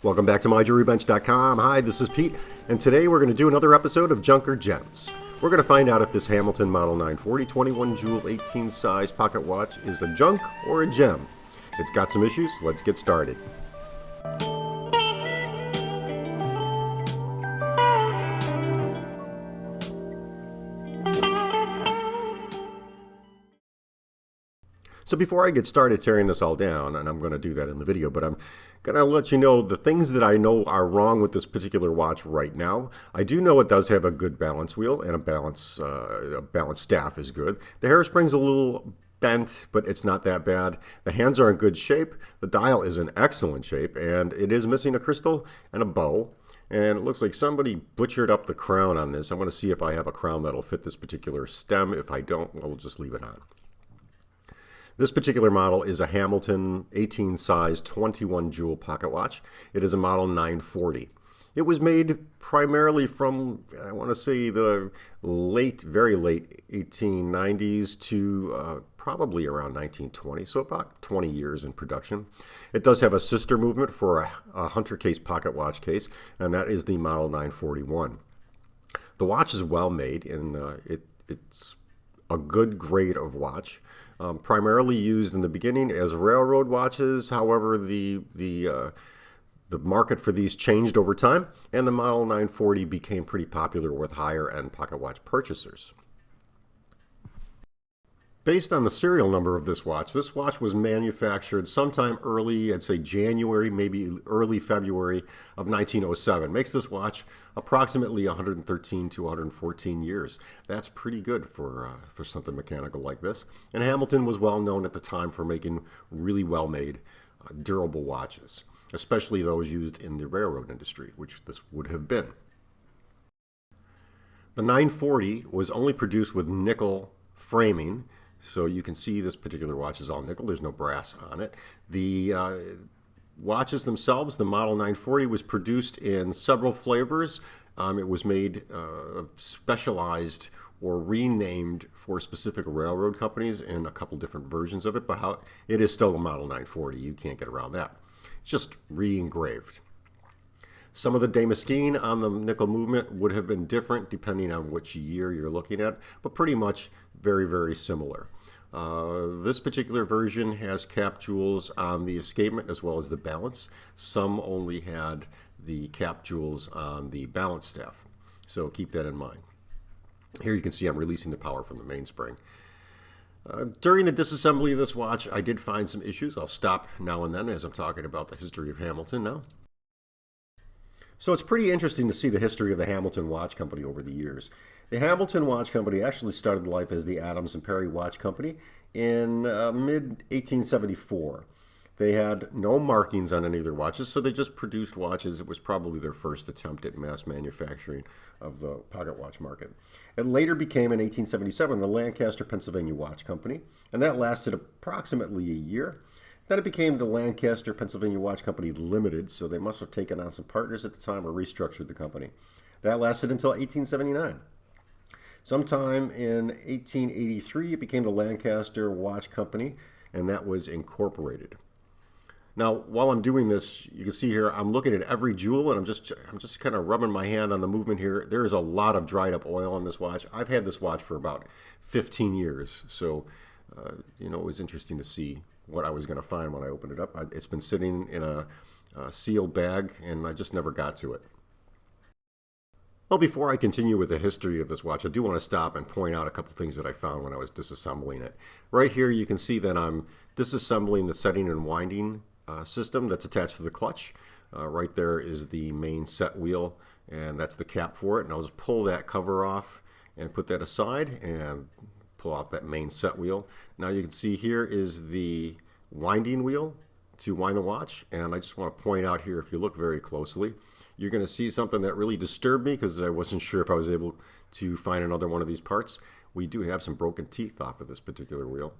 Welcome back to MyJewelryBench.com. Hi, this is Pete, and today we're going to do another episode of Junk or Gems. We're going to find out if this Hamilton Model 940 21 jewel 18 size pocket watch is a junk or a gem. It's got some issues. Let's get started. So before I get started tearing this all down, and I'm going to do that in the video, but I'm going to let you know the things that I know are wrong with this particular watch right now. I do know it does have a good balance wheel, and a balance staff is good. The hairspring's a little bent, but it's not that bad. The hands are in good shape. The dial is in excellent shape, and it is missing a crystal and a bow. And it looks like somebody butchered up the crown on this. I want to see if I have a crown that'll fit this particular stem. If I don't, well, we'll just leave it on. This particular model is a Hamilton 18 size 21 jewel pocket watch. It is a model 940. It was made primarily from, I want to say, the very late 1890s to probably around 1920, so about 20 years in production. It does have a sister movement for a Hunter case pocket watch case, and that is the model 941. The watch is well made, and it's a good grade of watch. Primarily used in the beginning as railroad watches. However, the market for these changed over time, and the Model 940 became pretty popular with higher-end pocket watch purchasers. Based on the serial number of this watch was manufactured sometime early, I'd say January, maybe early February of 1907. Makes this watch approximately 113 to 114 years. That's pretty good for something mechanical like this. And Hamilton was well known at the time for making really well-made, durable watches, especially those used in the railroad industry, which this would have been. The 940 was only produced with nickel framing. So you can see this particular watch is all nickel. There's no brass on it. The watches themselves, the Model 940 was produced in several flavors. It was made specialized or renamed for specific railroad companies in a couple different versions of it, but it is still a Model 940. You can't get around that. It's just re-engraved. Some of the Damascene on the nickel movement would have been different depending on which year you're looking at, but pretty much very, very similar. This particular version has cap jewels on the escapement as well as the balance. Some only had the cap jewels on the balance staff, so keep that in mind. Here you can see I'm releasing the power from the mainspring. During the disassembly of this watch, I did find some issues. I'll stop now and then as I'm talking about the history of Hamilton now. So it's pretty interesting to see the history of the Hamilton Watch Company over the years. The Hamilton Watch Company actually started life as the Adams and Perry Watch Company in mid-1874. They had no markings on any of their watches, so they just produced watches. It was probably their first attempt at mass manufacturing of the pocket watch market. It later became, in 1877, the Lancaster, Pennsylvania Watch Company, and that lasted approximately a year. Then it became the Lancaster, Pennsylvania Watch Company Limited, so they must have taken on some partners at the time or restructured the company. That lasted until 1879. Sometime in 1883, it became the Lancaster Watch Company, and that was incorporated. Now, while I'm doing this, you can see here, I'm looking at every jewel, and I'm just kind of rubbing my hand on the movement here. There is a lot of dried up oil on this watch. I've had this watch for about 15 years, so it was interesting to see what I was going to find when I opened it up. It's been sitting in a sealed bag, and I just never got to it. Well, before I continue with the history of this watch, I do want to stop and point out a couple things that I found when I was disassembling it. Right here, you can see that I'm disassembling the setting and winding system that's attached to the clutch. Right there is the main set wheel, and that's the cap for it. And I'll just pull that cover off and put that aside and pull out that main set wheel. Now you can see here is the winding wheel to wind the watch, and I just want to point out here, if you look very closely, you're going to see something that really disturbed me because I wasn't sure if I was able to find another one of these parts. We do have some broken teeth off of this particular wheel.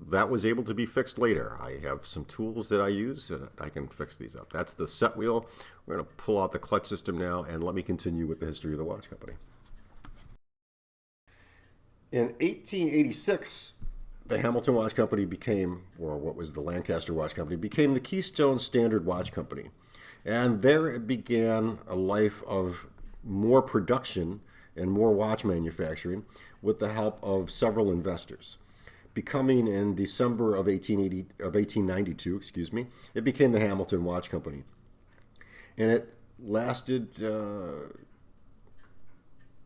That was able to be fixed later. I have some tools that I use that I can fix these up. That's the set wheel. We're going to pull out the clutch system now, and let me continue with the history of the watch company. In 1886, the Hamilton Watch Company became, or what was the Lancaster Watch Company, became the Keystone Standard Watch Company. And there it began a life of more production and more watch manufacturing with the help of several investors. Becoming in December of 1892, it became the Hamilton Watch Company, and it lasted a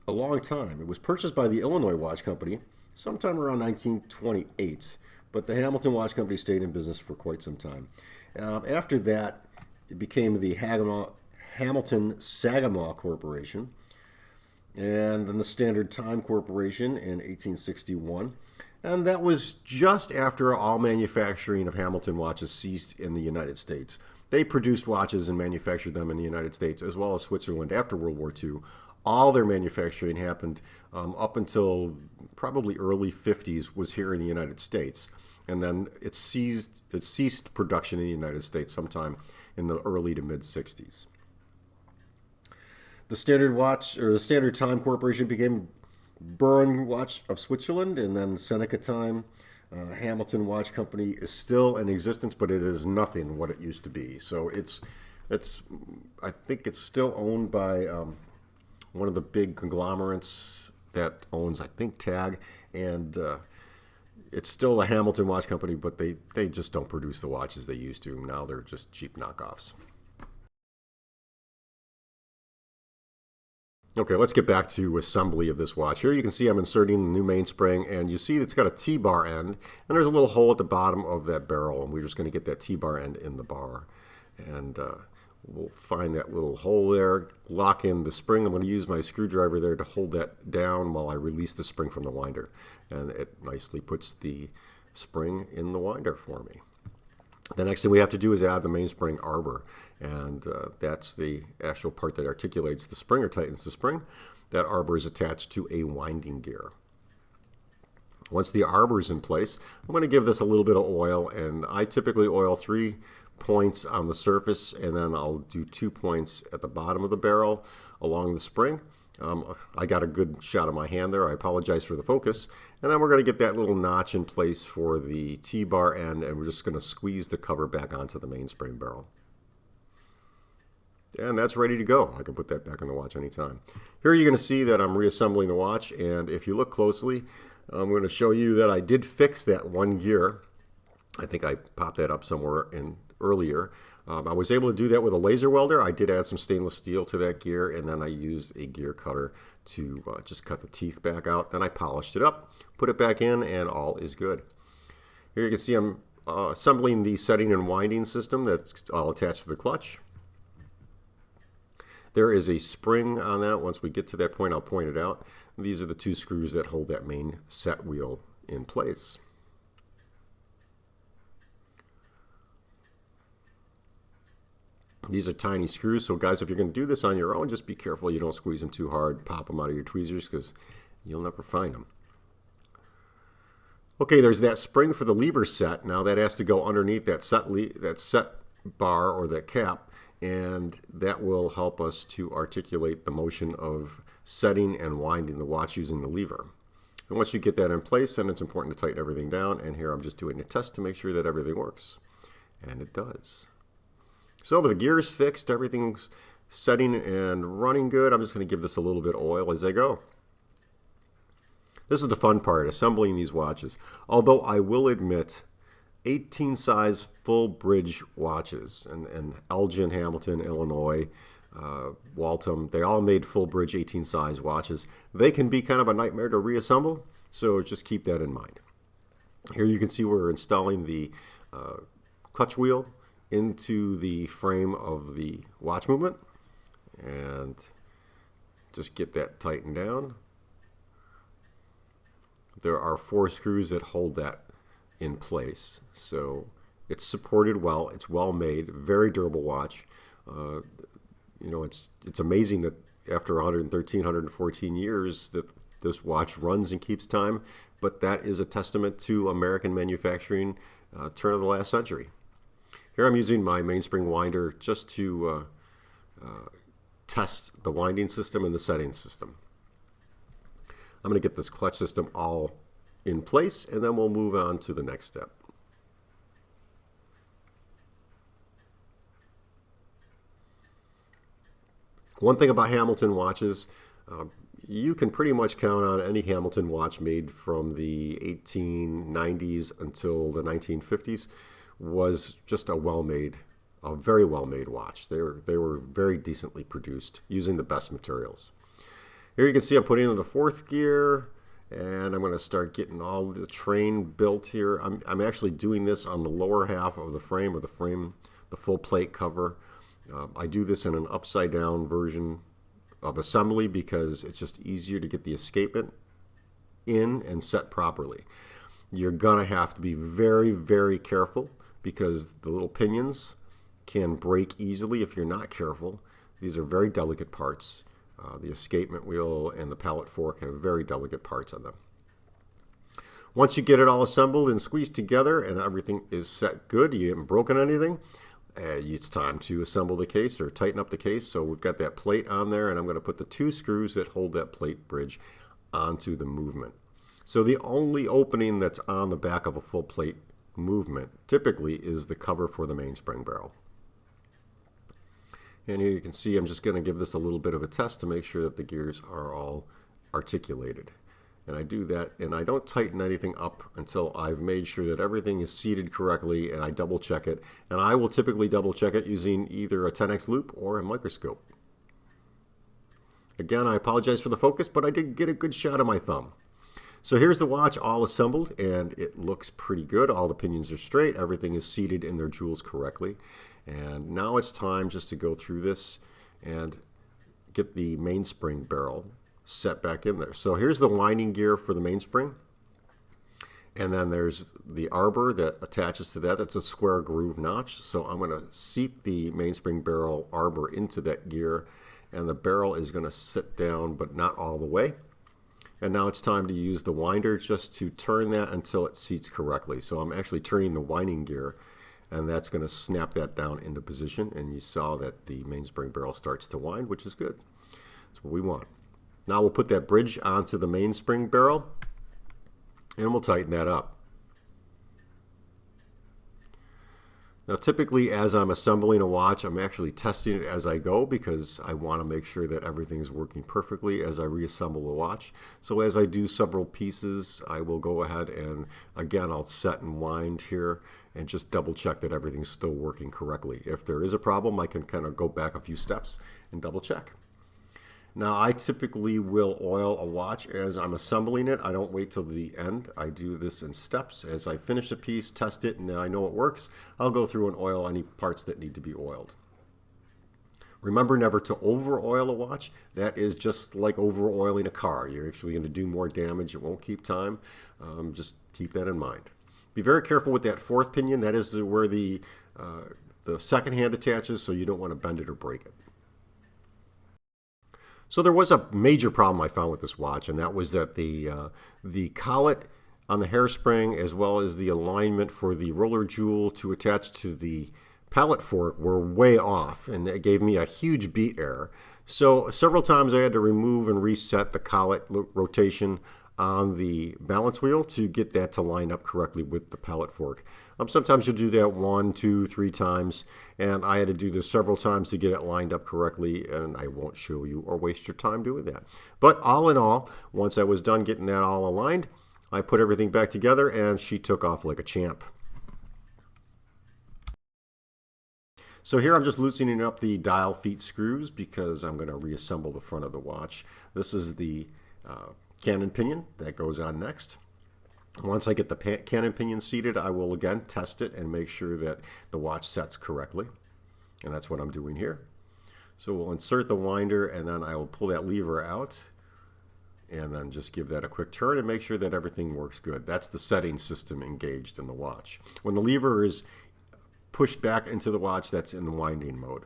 long time. It was purchased by the Illinois Watch Company sometime around 1928, but the Hamilton Watch Company stayed in business for quite some time. After that, it became the Hamilton Sagamore Corporation, and then the Standard Time Corporation in 1861. And that was just after all manufacturing of Hamilton watches ceased in the United States. They produced watches and manufactured them in the United States as well as Switzerland after World War II. All their manufacturing happened up until probably early 50s was here in the United States. And then it ceased production in the United States sometime in the early to mid 60s. The Standard Time Corporation became Bern Watch of Switzerland, and then Seneca Time. Hamilton Watch Company is still in existence, but it is nothing what it used to be. So I think it's still owned by one of the big conglomerates that owns, I think, TAG, and it's still a Hamilton Watch Company, but they just don't produce the watches they used to. Now they're just cheap knockoffs. Okay, let's get back to assembly of this watch. Here you can see I'm inserting the new mainspring, and you see it's got a T-bar end, and there's a little hole at the bottom of that barrel, and we're just going to get that T-bar end in the bar. And we'll find that little hole there, lock in the spring. I'm going to use my screwdriver there to hold that down while I release the spring from the winder. And it nicely puts the spring in the winder for me. The next thing we have to do is add the mainspring arbor, and that's the actual part that articulates the spring or tightens the spring. That arbor is attached to a winding gear. Once the arbor is in place, I'm going to give this a little bit of oil, and I typically oil 3 points on the surface, and then I'll do 2 points at the bottom of the barrel along the spring. I got a good shot of my hand there. I apologize for the focus. And then we're going to get that little notch in place for the T-bar end, and we're just going to squeeze the cover back onto the mainspring barrel. And that's ready to go. I can put that back on the watch anytime. Here you're going to see that I'm reassembling the watch, and if you look closely, I'm going to show you that I did fix that one gear. I think I popped that up somewhere in earlier. I was able to do that with a laser welder. I did add some stainless steel to that gear, and then I used a gear cutter to just cut the teeth back out. Then I polished it up, put it back in, and all is good. Here you can see I'm assembling the setting and winding system that's all attached to the clutch. There is a spring on that. Once we get to that point, I'll point it out. These are the 2 screws that hold that main set wheel in place. These are tiny screws, so guys, if you're going to do this on your own, just be careful you don't squeeze them too hard, pop them out of your tweezers, because you'll never find them. Okay, there's that spring for the lever set. Now that has to go underneath that set bar or that cap, and that will help us to articulate the motion of setting and winding the watch using the lever. And once you get that in place, then it's important to tighten everything down, and here I'm just doing a test to make sure that everything works. And it does. So the gear is fixed, everything's setting and running good. I'm just going to give this a little bit of oil as I go. This is the fun part, assembling these watches. Although I will admit, 18 size full bridge watches, and Elgin, Hamilton, Illinois, Waltham, they all made full bridge 18 size watches. They can be kind of a nightmare to reassemble, so just keep that in mind. Here you can see we're installing the clutch wheel into the frame of the watch movement, and just get that tightened down. There are 4 screws that hold that in place, so it's supported well. It's well made, very durable watch. You know, it's amazing that after 113, 114 years that this watch runs and keeps time, but that is a testament to American manufacturing turn of the last century. Here I'm using my mainspring winder just to test the winding system and the setting system. I'm going to get this clutch system all in place, and then we'll move on to the next step. One thing about Hamilton watches, you can pretty much count on any Hamilton watch made from the 1890s until the 1950s was just a very well-made watch. They were very decently produced using the best materials. Here you can see I'm putting in the fourth gear, and I'm going to start getting all the train built here. I'm actually doing this on the lower half of the frame, the full plate cover. I do this in an upside down version of assembly because it's just easier to get the escapement in and set properly. You're going to have to be very, very careful because the little pinions can break easily if you're not careful. These are very delicate parts. The escapement wheel and the pallet fork have very delicate parts on them. Once you get it all assembled and squeezed together and everything is set good, you haven't broken anything, it's time to assemble the case or tighten up the case. So we've got that plate on there, and I'm going to put the 2 screws that hold that plate bridge onto the movement. So the only opening that's on the back of a full plate movement typically is the cover for the mainspring barrel. And here you can see I'm just going to give this a little bit of a test to make sure that the gears are all articulated. And I do that, and I don't tighten anything up until I've made sure that everything is seated correctly, and I double check it. And I will typically double check it using either a 10x loop or a microscope. Again, I apologize for the focus, but I did get a good shot of my thumb. So here's the watch all assembled, and it looks pretty good. All the pinions are straight. Everything is seated in their jewels correctly. And now it's time just to go through this and get the mainspring barrel set back in there. So here's the winding gear for the mainspring. And then there's the arbor that attaches to that. That's a square groove notch. So I'm going to seat the mainspring barrel arbor into that gear. And the barrel is going to sit down, but not all the way. And now it's time to use the winder just to turn that until it seats correctly. So I'm actually turning the winding gear, and that's going to snap that down into position. And you saw that the mainspring barrel starts to wind, which is good. That's what we want. Now we'll put that bridge onto the mainspring barrel, and we'll tighten that up. Now typically as I'm assembling a watch, I'm actually testing it as I go because I want to make sure that everything is working perfectly as I reassemble the watch. So as I do several pieces, I will go ahead and again I'll set and wind here and just double check that everything's still working correctly. If there is a problem, I can kind of go back a few steps and double check. Now I typically will oil a watch as I'm assembling it. I don't wait till the end. I do this in steps. As I finish a piece, test it, and I know it works, I'll go through and oil any parts that need to be oiled. Remember never to over oil a watch. That is just like over oiling a car. You're actually going to do more damage. It won't keep time. Just keep that in mind. Be very careful with that fourth pinion. That is where the second hand attaches, so you don't want to bend it or break it. So there was a major problem I found with this watch, and that was that the collet on the hairspring as well as the alignment for the roller jewel to attach to the pallet fork were way off, and it gave me a huge beat error. So several times I had to remove and reset the collet rotation on the balance wheel to get that to line up correctly with the pallet fork. Sometimes you'll do that 1, 2, 3 times, and I had to do this several times to get it lined up correctly, and I won't show you or waste your time doing that. But all in all, once I was done getting that all aligned, I put everything back together and she took off like a champ. So here I'm just loosening up the dial feet screws because I'm going to reassemble the front of the watch. This is the cannon pinion that goes on next. Once I get the cannon pinion seated, I will again test it and make sure that the watch sets correctly. And that's what I'm doing here. So we'll insert the winder and then I will pull that lever out and then just give that a quick turn and make sure that everything works good. That's the setting system engaged in the watch. When the lever is pushed back into the watch, that's in the winding mode.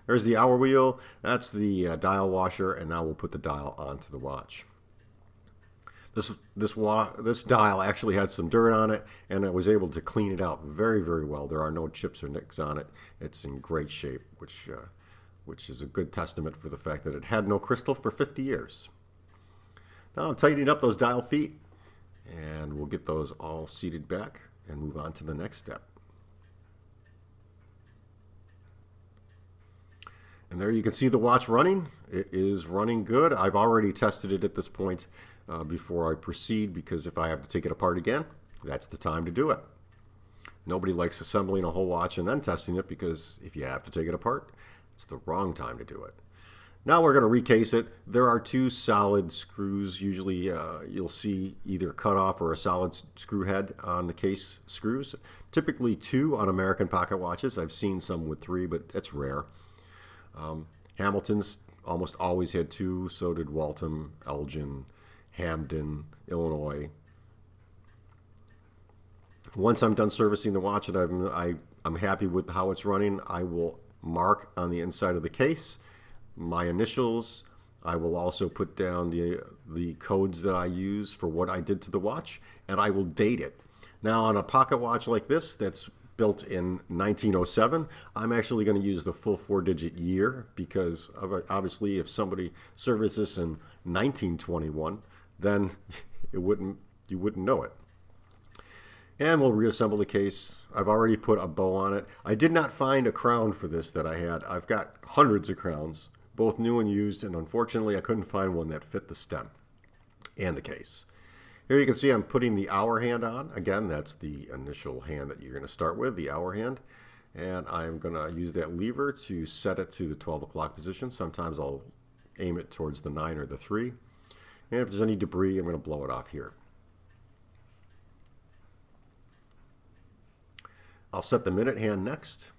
There's the hour wheel, that's the dial washer, and now we'll put the dial onto the watch. This dial actually had some dirt on it, and I was able to clean it out very, very well. There are no chips or nicks on it. It's in great shape, which is a good testament for the fact that it had no crystal for 50 years. Now I'm tightening up those dial feet, and we'll get those all seated back and move on to the next step. And there you can see the watch running. It is running good. I've already tested it at this point before I proceed, because if I have to take it apart again, that's the time to do it. Nobody likes assembling a whole watch and then testing it, because if you have to take it apart, it's the wrong time to do it. Now we're going to recase it. There are two solid screws. Usually you'll see either cut off or a solid screw head on the case screws. Typically two on American pocket watches. I've seen some with three, but it's rare. Hamilton's almost always had two. So did Waltham, Elgin, Hamden, Illinois. Once I'm done servicing the watch and I'm happy with how it's running, I will mark on the inside of the case my initials. I will also put down the codes that I use for what I did to the watch, and I will date it. Now on a pocket watch like this that's built in 1907, I'm actually going to use the full 4-digit year, because obviously if somebody serviced this in 1921, then you wouldn't know it. And we'll reassemble the case. I've already put a bow on it. I did not find a crown for this that I had. I've got hundreds of crowns, both new and used, and unfortunately I couldn't find one that fit the stem and the case. Here you can see I'm putting the hour hand on. Again, that's the initial hand that you're going to start with, the hour hand. And I'm going to use that lever to set it to the 12 o'clock position. Sometimes I'll aim it towards the 9 or the 3. And if there's any debris, I'm going to blow it off here. I'll set the minute hand next.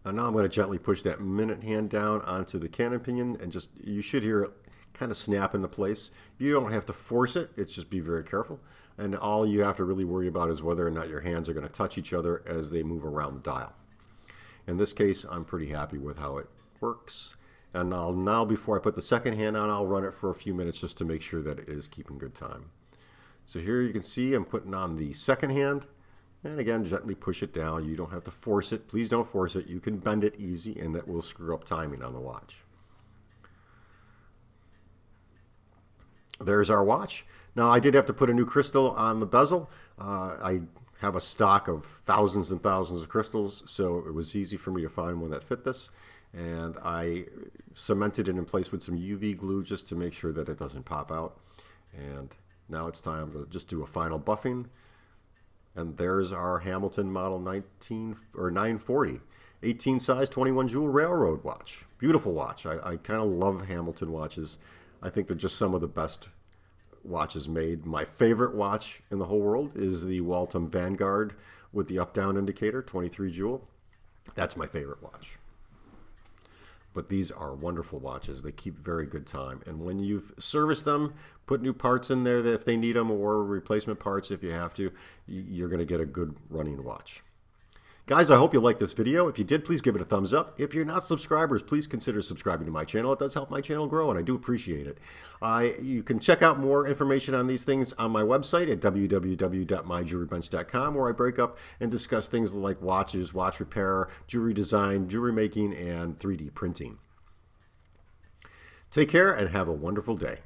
And now I'm going to gently push that minute hand down onto the cannon pinion, and you should hear it kind of snap into place. You don't have to force it, it's just be very careful. And all you have to really worry about is whether or not your hands are going to touch each other as they move around the dial. In this case, I'm pretty happy with how it works. And now before I put the second hand on, I'll run it for a few minutes just to make sure that it is keeping good time. So here you can see I'm putting on the second hand, and again, gently push it down. You don't have to force it. Please don't force it. You can bend it easy, and that will screw up timing on the watch. There's our watch. Now, I did have to put a new crystal on the bezel. I have a stock of thousands and thousands of crystals, so it was easy for me to find one that fit this. And I cemented it in place with some UV glue just to make sure that it doesn't pop out. And now it's time to just do a final buffing. And there's our Hamilton Model 940, 18 size, 21 jewel railroad watch. Beautiful watch. I kind of love Hamilton watches. I think they're just some of the best watches made. My favorite watch in the whole world is the Waltham Vanguard with the up-down indicator, 23 jewel. That's my favorite watch. But these are wonderful watches. They keep very good time. And when you've serviced them, put new parts in there that if they need them, or replacement parts if you have to, you're going to get a good running watch. Guys, I hope you liked this video. If you did, please give it a thumbs up. If you're not subscribers, please consider subscribing to my channel. It does help my channel grow, and I do appreciate it. You can check out more information on these things on my website at www.myjewelrybench.com, where I break up and discuss things like watches, watch repair, jewelry design, jewelry making, and 3D printing. Take care and have a wonderful day.